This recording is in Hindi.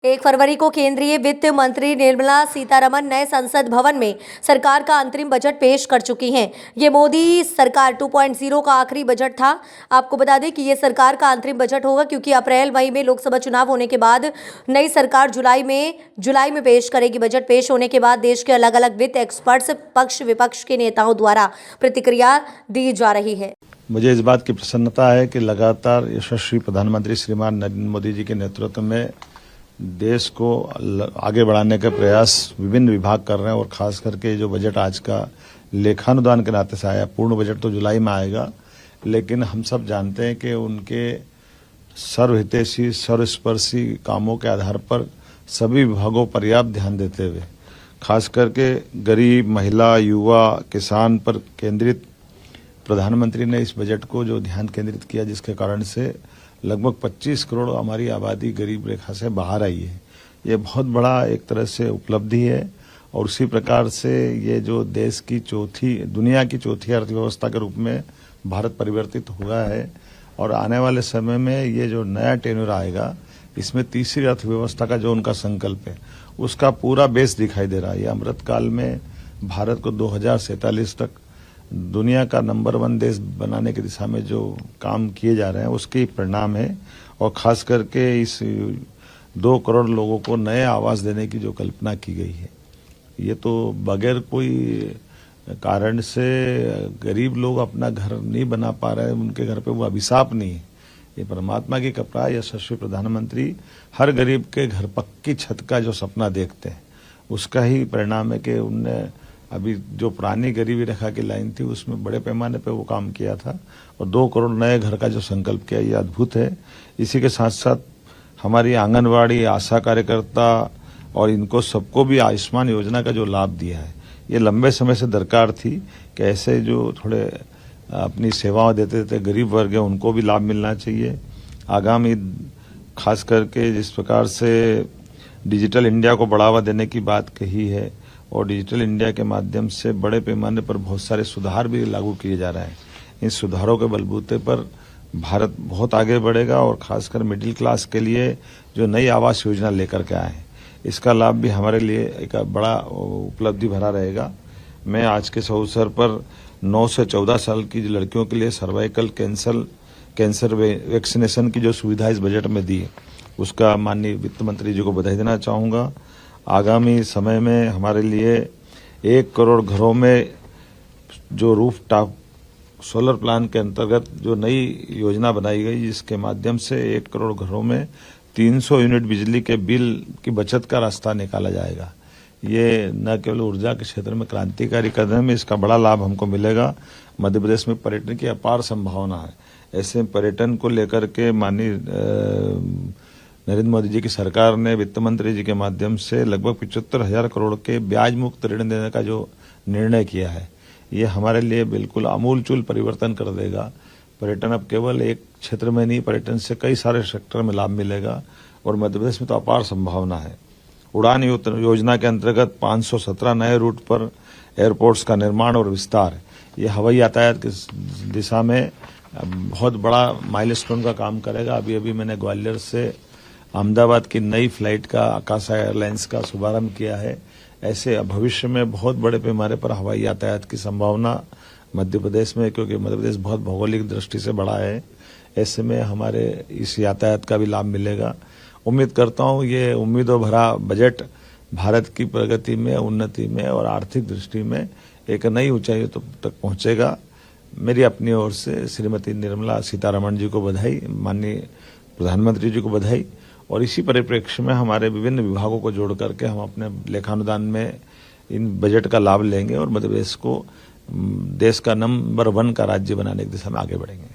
1 फरवरी को केंद्रीय वित्त मंत्री निर्मला सीतारमण नए संसद भवन में सरकार का अंतरिम बजट पेश कर चुकी हैं। ये मोदी सरकार 2.0 का आखिरी बजट था। आपको बता दें कि ये सरकार का अंतरिम बजट होगा, क्योंकि अप्रैल मई में लोकसभा चुनाव होने के बाद नई सरकार जुलाई में पेश करेगी। बजट पेश होने के बाद देश के अलग अलग वित्त एक्सपर्ट्स, पक्ष विपक्ष के नेताओं द्वारा प्रतिक्रिया दी जा रही है। मुझे इस बात की प्रसन्नता है कि लगातार यशस्वी प्रधानमंत्री श्रीमान नरेंद्र मोदी जी के नेतृत्व में देश को आगे बढ़ाने का प्रयास विभिन्न विभाग कर रहे हैं, और खास करके जो बजट आज का लेखानुदान के नाते से आया, पूर्ण बजट तो जुलाई में आएगा, लेकिन हम सब जानते हैं कि उनके सर्वहितैषी सर्वस्पर्शी कामों के आधार पर सभी विभागों पर पर्याप्त ध्यान देते हुए खास करके गरीब, महिला, युवा, किसान पर केंद्रित प्रधानमंत्री ने इस बजट को जो ध्यान केंद्रित किया, जिसके कारण से लगभग 25 करोड़ हमारी आबादी गरीब रेखा से बाहर आई है। ये बहुत बड़ा एक तरह से उपलब्धि है, और उसी प्रकार से ये जो देश की दुनिया की चौथी अर्थव्यवस्था के रूप में भारत परिवर्तित हुआ है, और आने वाले समय में ये जो नया टेन्योर आएगा, इसमें तीसरी अर्थव्यवस्था का जो उनका संकल्प है, उसका पूरा बेस दिखाई दे रहा है। ये अमृतकाल में भारत को 2047 तक दुनिया का नंबर 1 देश बनाने की दिशा में जो काम किए जा रहे हैं, उसके परिणाम है। और खास करके इस 2 करोड़ लोगों को नए आवास देने की जो कल्पना की गई है, ये तो बगैर कोई कारण से गरीब लोग अपना घर नहीं बना पा रहे हैं, उनके घर पे वो अभिशाप नहीं है, ये परमात्मा की कृपा है। यशस्वी प्रधानमंत्री हर गरीब के घर पक्की छत का जो सपना देखते हैं, उसका ही परिणाम है कि उनने अभी जो पुरानी गरीबी रेखा की लाइन थी, उसमें बड़े पैमाने पे वो काम किया था, और 2 करोड़ नए घर का जो संकल्प किया, ये अद्भुत है। इसी के साथ साथ हमारी आंगनवाड़ी, आशा कार्यकर्ता और इनको सबको भी आयुष्मान योजना का जो लाभ दिया है, ये लंबे समय से दरकार थी कि ऐसे जो थोड़े अपनी सेवाएं देते थे गरीब वर्ग है, उनको भी लाभ मिलना चाहिए। आगामी खास करके जिस प्रकार से डिजिटल इंडिया को बढ़ावा देने की बात कही है, और डिजिटल इंडिया के माध्यम से बड़े पैमाने पर बहुत सारे सुधार भी लागू किए जा रहे हैं। इन सुधारों के बलबूते पर भारत बहुत आगे बढ़ेगा, और खासकर मिडिल क्लास के लिए जो नई आवास योजना लेकर के आए हैं, इसका लाभ भी हमारे लिए एक बड़ा उपलब्धि भरा रहेगा। मैं आज के इस अवसर पर 9 से 14 साल की लड़कियों के लिए सर्वाइकल कैंसर वैक्सीनेशन की जो सुविधा इस बजट में दी है, उसका माननीय वित्त मंत्री जी को बधाई देना चाहूँगा। आगामी समय में हमारे लिए 1 करोड़ घरों में जो रूफ टॉप सोलर प्लांट के अंतर्गत जो नई योजना बनाई गई, जिसके माध्यम से 1 करोड़ घरों में 300 यूनिट बिजली के बिल की बचत का रास्ता निकाला जाएगा। ये न केवल ऊर्जा के क्षेत्र में क्रांतिकारी कदम है, इसका बड़ा लाभ हमको मिलेगा। मध्य प्रदेश में पर्यटन की अपार संभावना है। ऐसे पर्यटन को लेकर के माननीय नरेंद्र मोदी जी की सरकार ने वित्त मंत्री जी के माध्यम से लगभग 75,000 करोड़ के ब्याज मुक्त ऋण देने का जो निर्णय किया है, ये हमारे लिए बिल्कुल आमूलचूल परिवर्तन कर देगा। पर्यटन अब केवल एक क्षेत्र में नहीं, पर्यटन से कई सारे सेक्टर में लाभ मिलेगा, और मध्य प्रदेश में तो अपार संभावना है। उड़ान योजना के अंतर्गत 517 नए रूट पर एयरपोर्ट्स का निर्माण और विस्तार, ये हवाई यातायात की दिशा में बहुत बड़ा माइलस्टोन का काम करेगा। अभी मैंने ग्वालियर से अहमदाबाद की नई फ्लाइट का आकाशा एयरलाइंस का शुभारंभ किया है। ऐसे भविष्य में बहुत बड़े पैमाने पर हवाई यातायात की संभावना मध्य प्रदेश में, क्योंकि मध्य प्रदेश बहुत भौगोलिक दृष्टि से बड़ा है, ऐसे में हमारे इस यातायात का भी लाभ मिलेगा। उम्मीद करता हूँ ये उम्मीदों भरा बजट भारत की प्रगति में, उन्नति में और आर्थिक दृष्टि में एक नई ऊंचाई तक पहुंचेगा। मेरी अपनी ओर से श्रीमती निर्मला सीतारमण जी को बधाई, माननीय प्रधानमंत्री जी को बधाई, और इसी परिप्रेक्ष्य में हमारे विभिन्न विभागों को जोड़ करके हम अपने लेखानुदान में इन बजट का लाभ लेंगे, और मध्य प्रदेश को देश का नंबर 1 का राज्य बनाने की दिशा में आगे बढ़ेंगे।